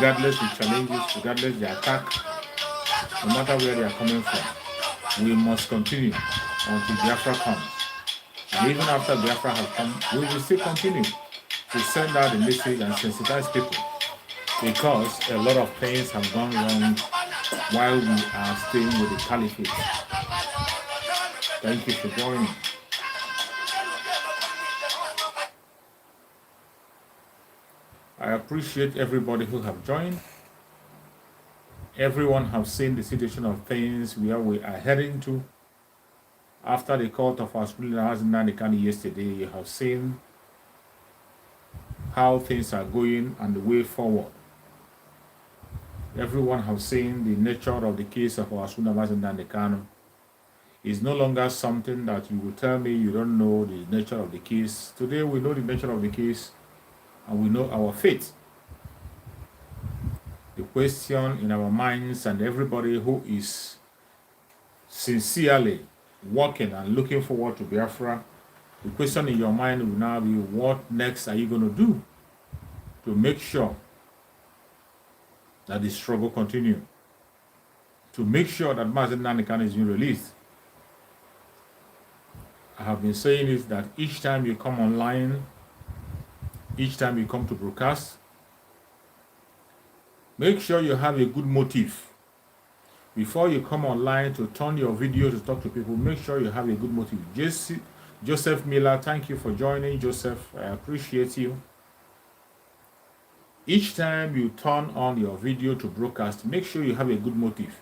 regardless the challenges, regardless the attack, no matter where they are coming from, we must continue until Biafra comes. And even after Biafra has come, we will still continue to send out the message and sensitize people, because a lot of things have gone wrong while we are staying with the caliphate. Thank you for joining. I appreciate everybody who have joined. Everyone have seen the situation of things where we are heading to. After the court of our school in yesterday, you have seen how things are going and the way forward. Everyone have seen the nature of the case of our school in It's no longer something that you will tell me you don't know the nature of the case. Today we know the nature of the case and we know our fate. The question in our minds, and everybody who is sincerely working and looking forward to Biafra, the question in your mind will now be, what next are you going to do to make sure that the struggle continues, to make sure that Mazen Nanikan is being released? I have been saying is that each time you come online, each time you come to broadcast, make sure you have a good motive. Before you come online to turn your video to talk to people, make sure you have a good motive. Joseph Miller, thank you for joining. Joseph, I appreciate you. Each time you turn on your video to broadcast, make sure you have a good motive.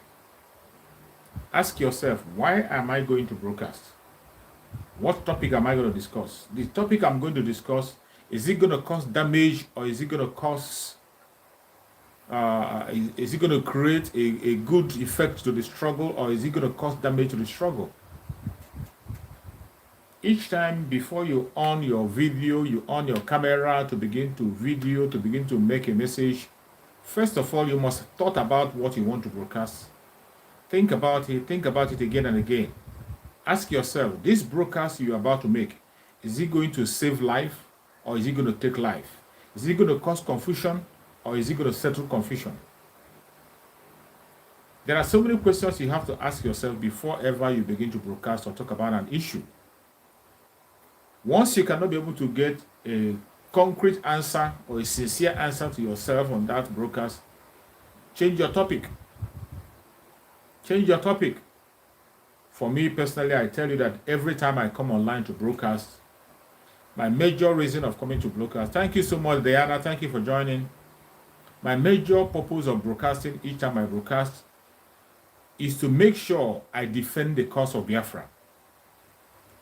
Ask yourself, why am I going to broadcast? What topic am I going to discuss? The topic I'm going to discuss, is it going to cause damage, or is it going to cause is it going to create a good effect to the struggle, or is it going to cause damage to the struggle? Each time before you on your video, you on your camera to begin to video, to begin to make a message, first of all, you must have thought about what you want to broadcast. Think about it again and again. Ask yourself, this broadcast you're about to make, is it going to save life, or is it going to take life? Is it going to cause confusion, or is it going to settle confusion? There are so many questions you have to ask yourself before ever you begin to broadcast or talk about an issue. Once you cannot be able to get a concrete answer or a sincere answer to yourself on that broadcast, change your topic. Change your topic. For me personally, I tell you that every time I come online to broadcast, my major reason of coming to broadcast, thank you so much, Diana, thank you for joining. My major purpose of broadcasting each time I broadcast is to make sure I defend the cause of Biafra.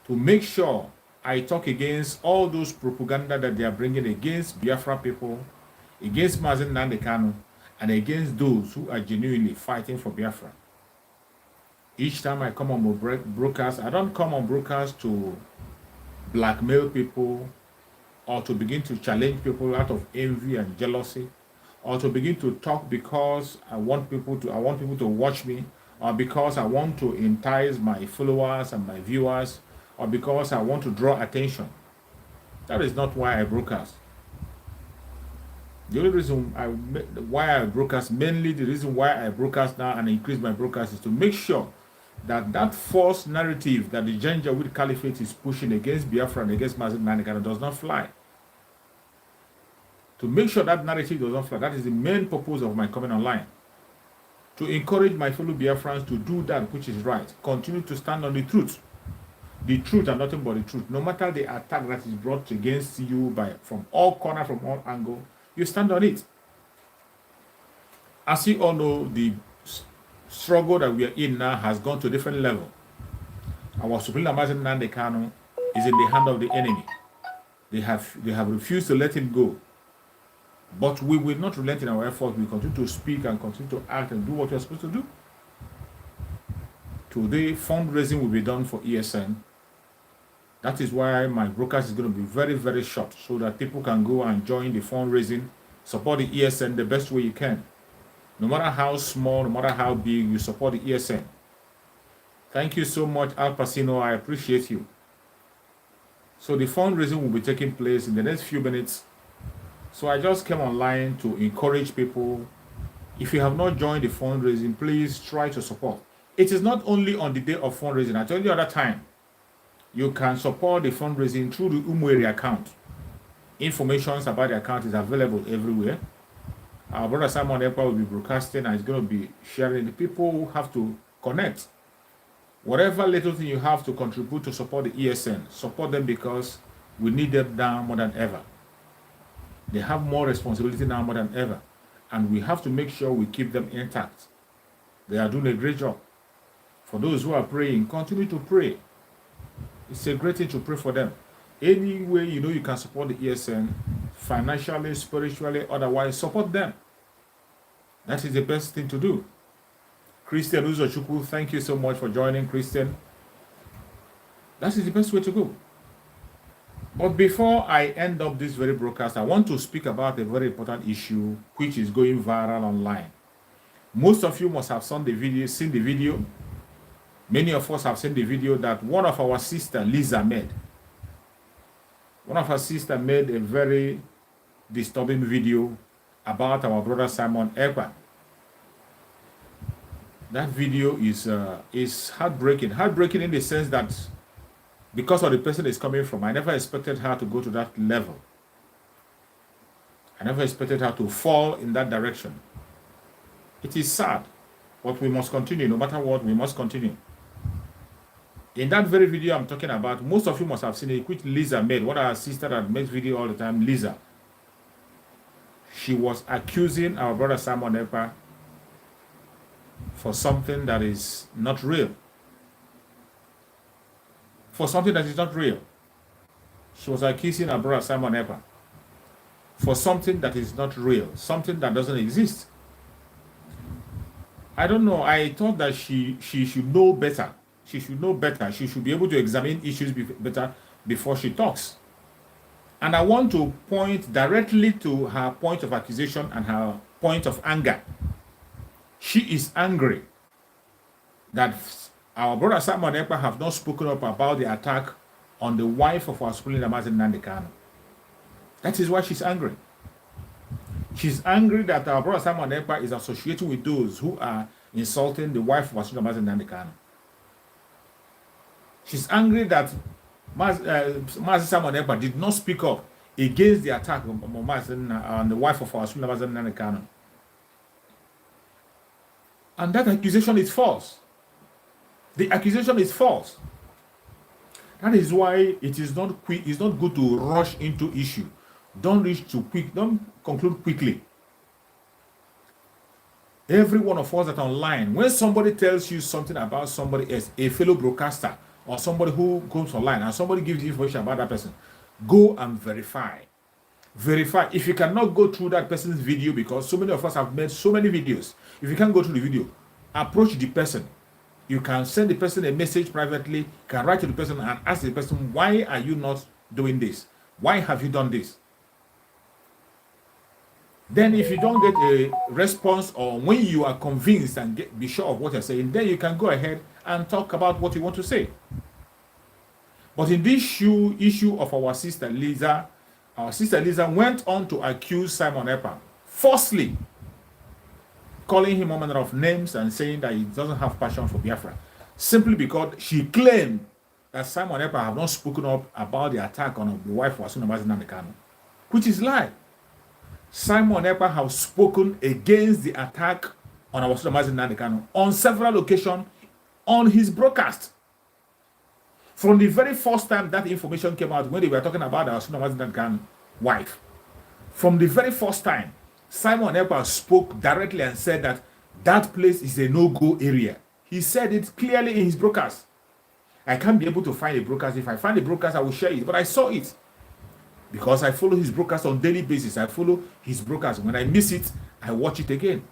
To make sure I talk against all those propaganda that they are bringing against Biafra people, against Mazen Nandekano, and against those who are genuinely fighting for Biafra. Each time I come on broadcast, I don't come on broadcast to blackmail people or to begin to challenge people out of envy and jealousy, or to begin to talk because I want people to watch me, or because I want to entice my followers and my viewers, or because I want to draw attention. That is not why I broadcast. The only reason why I broadcast, mainly the reason why I broadcast now and increase my broadcast, is to make sure that that false narrative that the Janjaweed Caliphate is pushing against Biafra and against Mazen Nandekano does not fly. To make sure that narrative does not fly, that is the main purpose of my coming online. To encourage my fellow Biafrans to do that which is right. Continue to stand on the truth. The truth and nothing but the truth. No matter the attack that is brought against you from all corners, from all angles, you stand on it. As you all know, the struggle that we are in now has gone to a different level. Our Supreme Mazen Nandekano is in the hand of the enemy. They have refused to let him go. But we will not relent in our efforts. We continue to speak and continue to act and do what we are supposed to do. Today, fundraising will be done for ESN. That is why my broadcast is going to be very, very short, so that people can go and join the fundraising, support the ESN the best way you can. No matter how small, no matter how big, you support the ESN. Thank you so much, Al Pacino. I appreciate you. So the fundraising will be taking place in the next few minutes. So I just came online to encourage people. If you have not joined the fundraising, please try to support. It is not only on the day of fundraising. I told you other time, you can support the fundraising through the Umweri account. Information about the account is available everywhere. Our brother Simon Ekpa will be broadcasting and is going to be sharing. The people who have to connect. Whatever little thing you have to contribute to support the ESN, support them because we need them now more than ever. They have more responsibility now more than ever. And we have to make sure we keep them intact. They are doing a great job. For those who are praying, continue to pray. It's a great thing to pray for them. Any way you know you can support the ESN, financially, spiritually, otherwise, support them. That is the best thing to do. Christian Uzochukwu, thank you so much for joining, Christian. That is the best way to go. But before I end up this very broadcast, I want to speak about a very important issue which is going viral online. Most of you must have seen the video. Many of us have seen the video that one of our sister, Lisa, made. One of her sisters made a very disturbing video about our brother Simon Ekpa. That video is heartbreaking. Heartbreaking in the sense that because of the person it's coming from, I never expected her to go to that level. I never expected her to fall in that direction. It is sad, but we must continue. No matter what, we must continue. In that very video I'm talking about, most of you must have seen it, which Lisa made. What our sister that makes video all the time, Lisa. She was accusing our brother Simon Ekpa for something that is not real. For something that is not real. She was accusing our brother Simon Ekpa for something that is not real, something that doesn't exist. I don't know. I thought that she should know better. She should know better. She should be able to examine issues better before she talks. And I want to point directly to her point of accusation and her point of anger. She is angry that our brother Simon Ekpa have not spoken up about the attack on the wife of our supreme leader, Nnamdi Kanu. That is why she's angry. She's angry that our brother Simon Ekpa is associated with those who are insulting the wife of our supreme leader, Nnamdi Kanu. She's angry that Mazi Simon Ekpa did not speak up against the attack on the wife of our supreme leader, Nnamdi Kanu. And that accusation is false. The accusation is false. That is why it is not quick. It's not good to rush into issue. Don't reach too quick. Don't conclude quickly. Every one of us that are online, when somebody tells you something about somebody else, a fellow broadcaster or somebody who goes online and somebody gives you information about that person, go and verify. Verify. If you cannot go through that person's video, because so many of us have made so many videos, if you can't go through the video, approach the person. You can send the person a message privately, can write to the person and ask the person, why are you not doing this? Why have you done this? Then if you don't get a response, or when you are convinced and be sure of what you're saying, then you can go ahead and talk about what you want to say. But in this issue of our sister Lisa went on to accuse Simon Ekpa falsely, calling him all manner of names and saying that he doesn't have passion for Biafra, simply because she claimed that Simon Ekpa have not spoken up about the attack on the wife of Nnamdi Kanu, which is lie. Simon Ekpa have spoken against the attack on our Nnamdi Kanu on several occasions on his broadcast. From the very first time that information came out, when they were talking about our Nnamdi Kanu wife, from the very first time, Simon Ekpa spoke directly and said that that place is a no-go area. He said it clearly in his broadcast. I can't be able to find a broadcast. If I find a broadcast, I will share it. But I saw it because I follow his broadcast on daily basis. I follow his broadcast. When I miss it, I watch it again.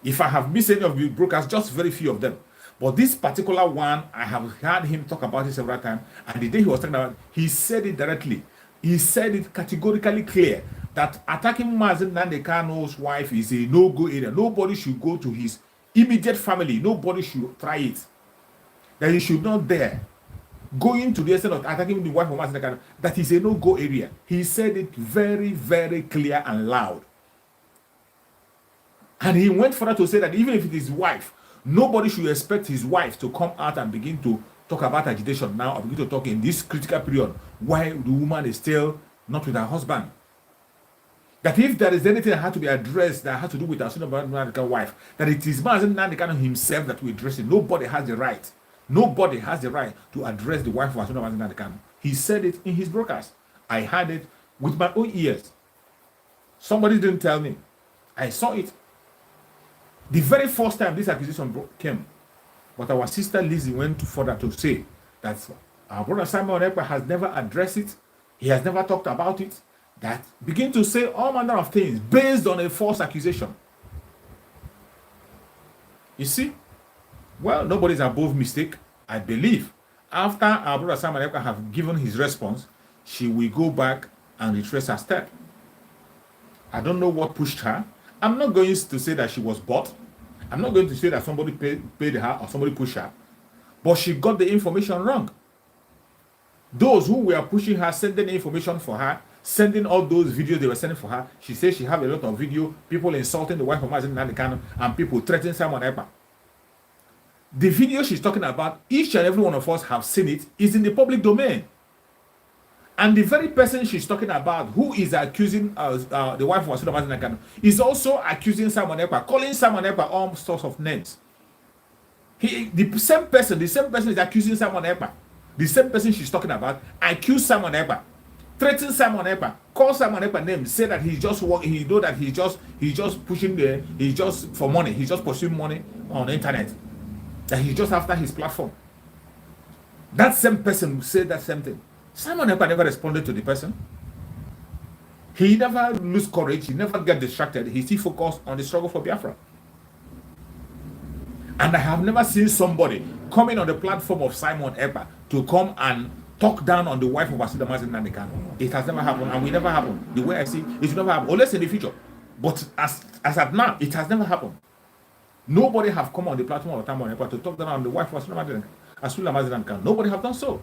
If I have missed any of the broadcasts, just very few of them. But this particular one, I have heard him talk about it several times. And the day he was talking about it, he said it directly. He said it categorically clear that attacking Mazi Nnamdi Kanu's wife is a no-go area. Nobody should go to his immediate family. Nobody should try it. That he should not dare going to the extent of attacking the wife of Mazi Nnamdi Kanu, that is a no-go area. He said it very, very clear and loud. And he went further to say that even if it is his wife, nobody should expect his wife to come out and begin to talk about agitation now, or begin to talk in this critical period while the woman is still not with her husband. That if there is anything that had to be addressed that had to do with her wife, that it is Mazi Nnamdi Kanu himself that will address it. Nobody has the right. Nobody has the right to address the wife of Mazi Nnamdi Kanu. He said it in his broadcast. I heard it with my own ears. Somebody didn't tell me. I saw it. The very first time this accusation came, but our sister Lizzie went further to say that our brother Simon Ekpa has never addressed it. He has never talked about it. That begin to say all manner of things based on a false accusation. You see? Well, nobody's above mistake. I believe after our brother Simon Ekpa have given his response, she will go back and retrace her step. I don't know what pushed her. I'm not going to say that she was bought. I'm not going to say that somebody paid her or somebody pushed her. But she got the information wrong. Those who were pushing her, sending information for her, sending all those videos they were sending for her, she says she have a lot of video, people insulting the wife of Mazi Nnamdi Kanu and people threatening Simon Ekpa. The video she's talking about, each and every one of us have seen it, is in the public domain. And the very person she's talking about, who is accusing the wife of Mazi Nnamdi Kanu, is also accusing Simon Ekpa, calling Simon Ekpa all sorts of names. The same person is accusing Simon Ekpa. The same person she's talking about accused Simon Ekpa, threatened Simon Ekpa, call Simon Ekpa names, say that he's just he know that he's just pushing he's just for money, he's just pursuing money on the internet, that he's just after his platform. That same person said that same thing. Simon Ekpa never responded to the person. He never lose courage. He never get distracted. He still focused on the struggle for Biafra. And I have never seen somebody coming on the platform of Simon Ekpa to come and talk down on the wife of Mazi Nnamdi Kanu. It has never happened, and will never happen. The way I see it, it will never happen, unless in the future. But as at now, it has never happened. Nobody have come on the platform of Simon Ekpa to talk down on the wife of Mazi Nnamdi Kanu. Nobody have done so.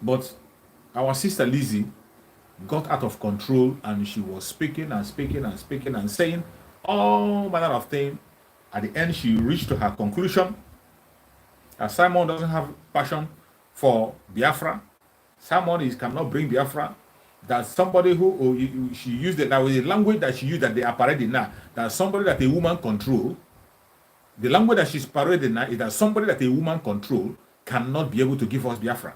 But our sister Lizzie got out of control, and she was speaking and saying all manner of things. At the end, she reached to her conclusion that Simon doesn't have passion for Biafra. Simon cannot bring Biafra. That somebody who she used it, that was the language that she used that they are parading now. That somebody that a woman control. The language that she's parading now is that somebody that a woman control cannot be able to give us Biafra.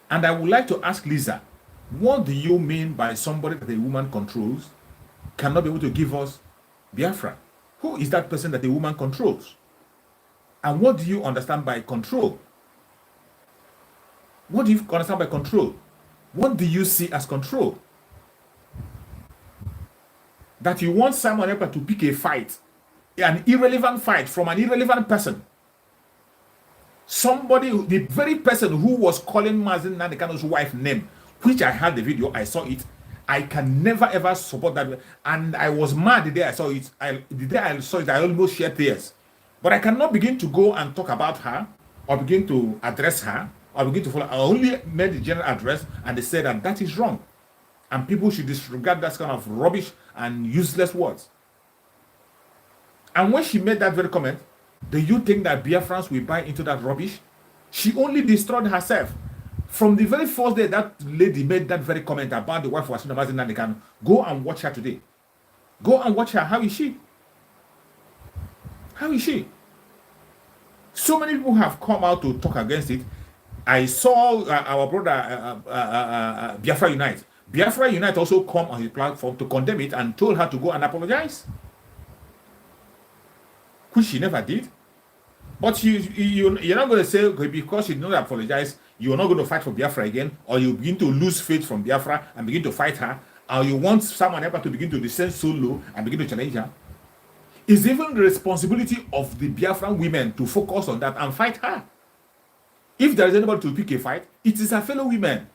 And I would like to ask Lisa, what do you mean by somebody that a woman controls cannot be able to give us Biafra? Who is that person that a woman controls? And what do you understand by control? What do you understand by control? What do you see as control? That you want Simon Ekpa to pick a fight, an irrelevant fight from an irrelevant person. Somebody, the very person who was calling Mazi Nnamdi Kanu's wife name, which I had the video, I saw it. I can never ever support that. And I was mad the day I saw it. The day I saw it, I almost shed tears. But I cannot begin to go and talk about her or begin to address her or begin to follow. I only made the general address, and they said that that is wrong. And people should disregard that kind of rubbish and useless words. And when she made that very comment, do you think that Biafrans will buy into that rubbish? She only destroyed herself. From the very first day that lady made that very comment about the wife of Mazi Nnamdi Kanu, go and watch her today. Go and watch her. How is she? How is she? So many people have come out to talk against it. I saw our brother Biafra Unite. Biafra Unite also come on his platform to condemn it and told her to go and apologize, which she never did. But you're not going to say, okay, because you did not apologize, you're not going to fight for Biafra again, or you begin to lose faith from Biafra and begin to fight her, or you want someone else to begin to descend so low and begin to challenge her. It's even the responsibility of the Biafran women to focus on that and fight her. If there is anybody to pick a fight, it is her fellow women.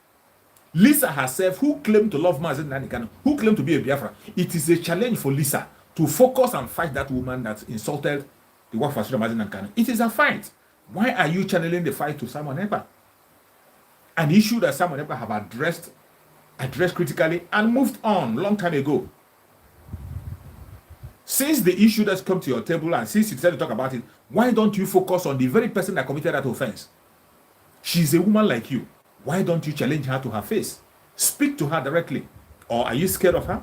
Lisa herself, who claimed to love Mazi Nnamdi Kanu, who claimed to be a Biafra, it is a challenge for Lisa to focus and fight that woman that insulted the wife of Asuda Mazen and Kano. It is a fight. Why are you channeling the fight to Simon Ekpa? An issue that Simon Ekpa have addressed critically and moved on long time ago. Since the issue that's come to your table and since you decided to talk about it, why don't you focus on the very person that committed that offense? She's a woman like you. Why don't you challenge her to her face? Speak to her directly. Or are you scared of her?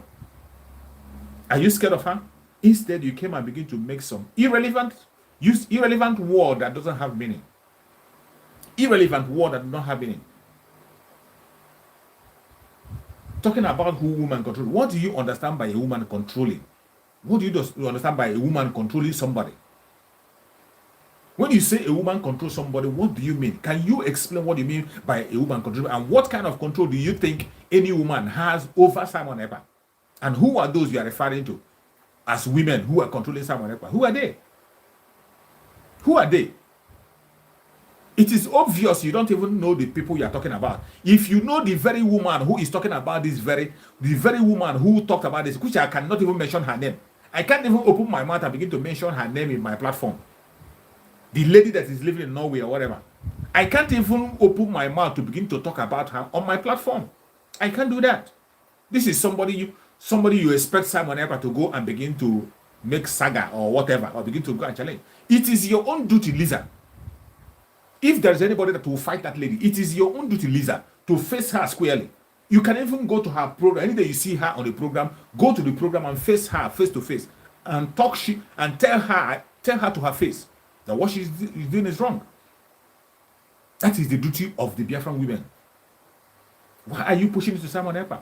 Are you scared of her? Instead, you came and begin to make some irrelevant word that doesn't have meaning. Irrelevant word that does not have meaning. Talking about who woman control. What do you understand by a woman controlling? What do you understand by a woman controlling somebody? When you say a woman controls somebody, what do you mean? Can you explain what you mean by a woman control? And what kind of control do you think any woman has over Simon Ekpa? And who are those you are referring to as women who are controlling Simon Ekpa? Who are they? Who are they? It is obvious you don't even know the people you are talking about. If you know the very woman who is talking about this the very woman who talked about this, which I cannot even mention her name. I can't even open my mouth and begin to mention her name in my platform. The lady that is living in Norway or whatever. I can't even open my mouth to begin to talk about her on my platform. I can't do that. This is somebody you expect Simon Ekpa to go and begin to make saga or whatever, or begin to go and challenge. It is your own duty, Lisa. If there is anybody that will fight that lady, it is your own duty, Lisa, to face her squarely. You can even go to her program. Any day you see her on the program, go to the program and face her face to face and talk shit and tell her to her face that what she's doing is wrong. That is the duty of the Biafran women. Why are you pushing it to Simon Ekpa?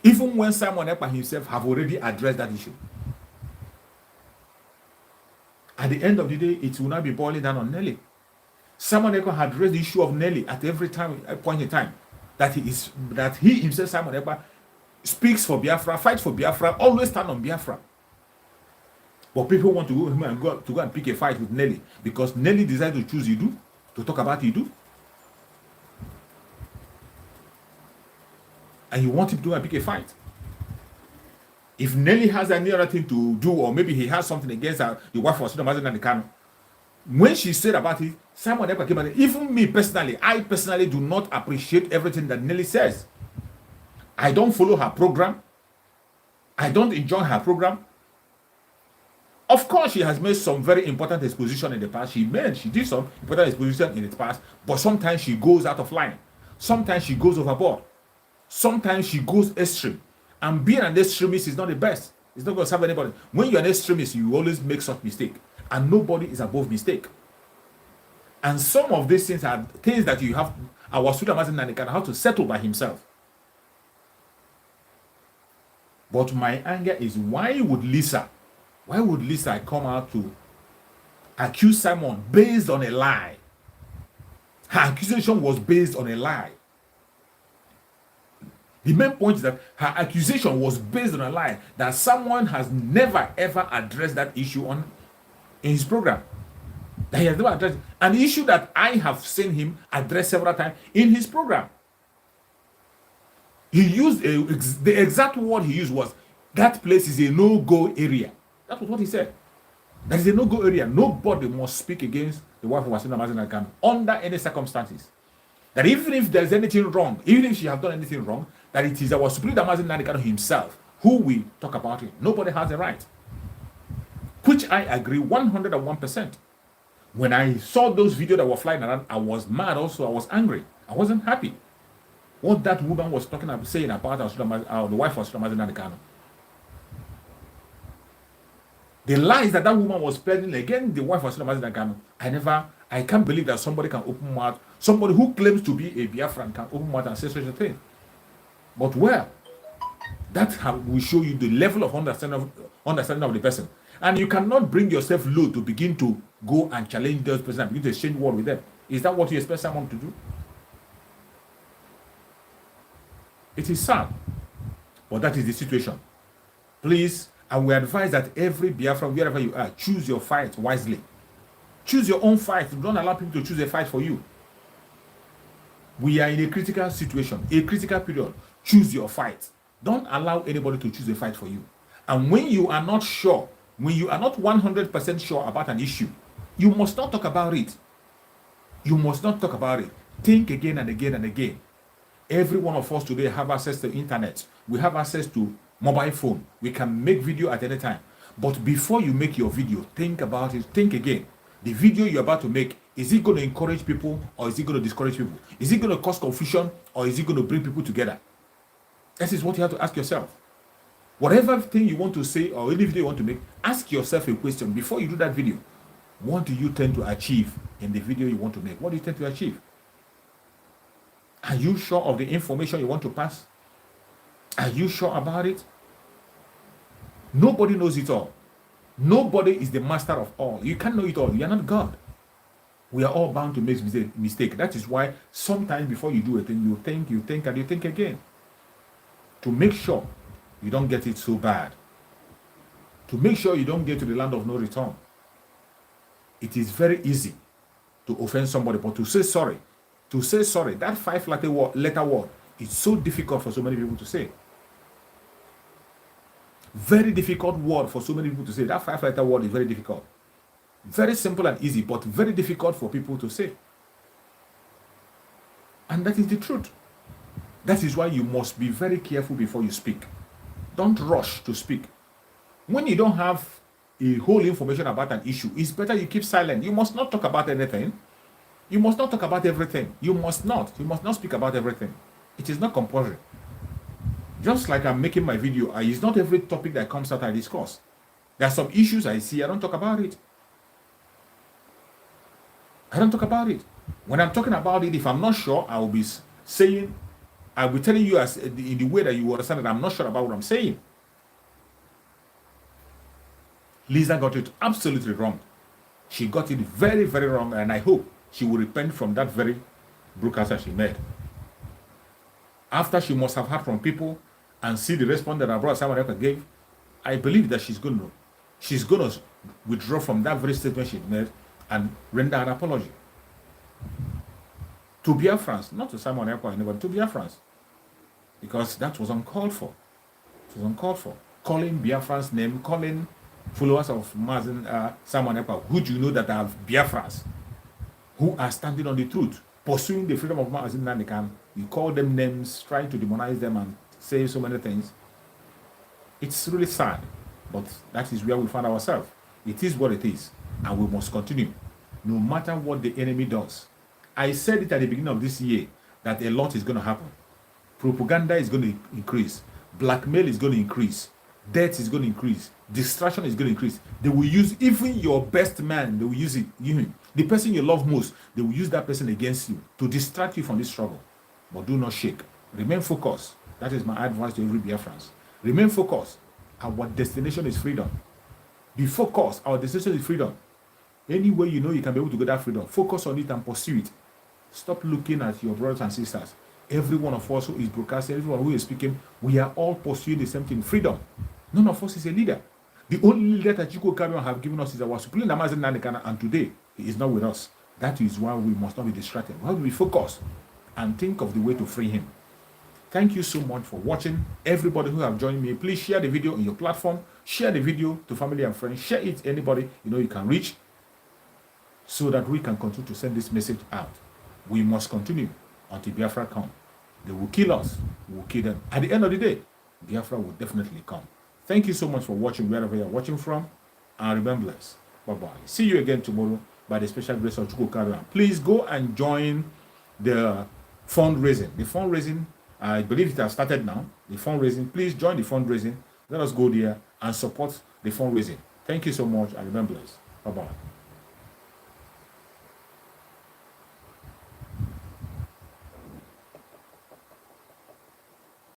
Even when Simon Ekpa himself have already addressed that issue. At the end of the day, it will not be boiling down on Nelly. Simon Ekpa had raised the issue of Nelly at every point in time. That he himself, Simon Ekpa, speaks for Biafra, fights for Biafra, always stand on Biafra. But people want to go and pick a fight with Nelly because Nelly decided to choose Idu, to talk about Idu. And you want him to go and pick a fight. If Nelly has any other thing to do, or maybe he has something against the wife of Asuda Mazen and the Kano, when she said about it, Simon Ekpa came and even me personally, I personally do not appreciate everything that Nelly says. I don't follow her program. I don't enjoy her program. Of course, she has made some very important exposition in the past. She did some important exposition in the past, but sometimes she goes out of line. Sometimes she goes overboard. Sometimes she goes extreme. And being an extremist is not the best. It's not going to serve anybody. When you're an extremist, you always make such mistake. And nobody is above mistake. And some of these things are things that you have, our Asuda Mazen and can have to settle by himself. But my anger is, why would Lisa come out to accuse Simon based on a lie? Her accusation was based on a lie. The main point is that her accusation was based on a lie, that someone has never ever addressed that issue in his program. That he has never addressed an issue that I have seen him address several times in his program. He used the exact word he used was, that place is a no-go area. That was what he said. That is a no-go area. Nobody must speak against the wife of Asuda Mazen and Kano under any circumstances. That even if there is anything wrong, even if she has done anything wrong, that it is our Supreme Mazen and Kano himself who will talk about it. Nobody has the right. Which I agree 101%. When I saw those videos that were flying around, I was mad also. I was angry. I wasn't happy. What that woman was saying about the wife of Asuda Mazen and Kano. The lies that woman was spreading against the wife of Asuda Mazen and Kano, I can't believe that somebody can open mouth, somebody who claims to be a Biafran can open mouth and say such a thing. But that will show you the level of understanding of the person. And you cannot bring yourself low to begin to go and challenge those persons and begin to exchange word with them. Is that what you expect someone to do? It is sad, but that is the situation. Please, and we advise that every Biafran, wherever you are, choose your fight wisely. Choose your own fight. Don't allow people to choose a fight for you. We are in a critical situation, a critical period. Choose your fight. Don't allow anybody to choose a fight for you. And when you are not sure When you are not 100% sure about an issue, you must not talk about it. You must not talk about it. Think again and again and again. Every one of us today have access to internet. We have access to mobile phone. We can make video at any time. But before you make your video, think about it. Think again. The video you're about to make, is it going to encourage people or is it going to discourage people? Is it going to cause confusion or is it going to bring people together? That is what you have to ask yourself. Whatever thing you want to say or any video you want to make, ask yourself a question before you do that video. What do you tend to achieve in the video you want to make? What do you tend to achieve? Are you sure of the information you want to pass? Are you sure about it? Nobody knows it all. Nobody is the master of all. You can't know it all. You are not God. We are all bound to make mistake. That is why sometimes before you do a thing, you think, and you think again. To make sure you don't get it so bad. To make sure you don't get to the land of no return. It is very easy to offend somebody, but to say sorry, that 5-letter word, is so difficult for so many people to say. Very difficult word for so many people to say. That 5-letter word is very difficult. Very simple and easy, but very difficult for people to say. And that is the truth. That is why you must be very careful before you speak. Don't rush to speak. When you don't have a whole information about an issue, it's better you keep silent. You must not talk about anything. You must not talk about everything. You must not speak about everything. It is not compulsory. Just like I'm making my video, it's not every topic that comes out I discuss. There are some issues I see, I don't talk about it. I don't talk about it. When I'm talking about it, if I'm not sure, I will be telling you as in the way that you understand that I'm not sure about what I'm saying. Lisa got it absolutely wrong. She got it very, very wrong, and I hope she will repent from that very broadcast that she made. After she must have heard from people and see the response that our brother Simon Ekpa gave, I believe that she's going to withdraw from that very statement she made and render an apology. To Biafrans, not to Simon Ekpa or anybody, to Biafrans. Because that was uncalled for. It was uncalled for. Calling Biafrans' name, calling followers of Simon Ekpa, who do you know that are Biafrans, who are standing on the truth, pursuing the freedom of Mazin Nandikan. You call them names, trying to demonize them and say so many things. It's really sad, but that is where we find ourselves. It is what it is, and we must continue, no matter what the enemy does. I said it at the beginning of this year that a lot is going to happen. Propaganda is going to increase. Blackmail is going to increase. Death is going to increase. Distraction is going to increase. They will use even your best man. They will use it. The person you love most, they will use that person against you to distract you from this struggle. But do not shake. Remain focused. That is my advice to every Biafrans. Remain focused. Our destination is freedom. Be focused. Our destination is freedom. Any way you know you can be able to get that freedom, focus on it and pursue it. Stop looking at your brothers and sisters. Every one of us who is broadcasting, everyone who is speaking, we are all pursuing the same thing, freedom. None of us is a leader. The only leader that Chukwu Karion have given us is our Supreme Namazin Nandekana, and today he is not with us. That is why we must not be distracted. We have to be focused and think of the way to free him. Thank you so much for watching. Everybody who have joined me, please share the video on your platform. Share the video to family and friends. Share it to anybody you can reach, so that we can continue to send this message out. We must continue until Biafra come. They will kill us. We will kill them. At the end of the day, Biafra will definitely come. Thank you so much for watching wherever you are watching from. And remember blessed. Bye-bye. See you again tomorrow by the special grace of Chukwu Karion. Please go and join the fundraising. The fundraising, I believe it has started now. The fundraising. Please join the fundraising. Let us go there and support the fundraising. Thank you so much and remember blessed. Bye-bye.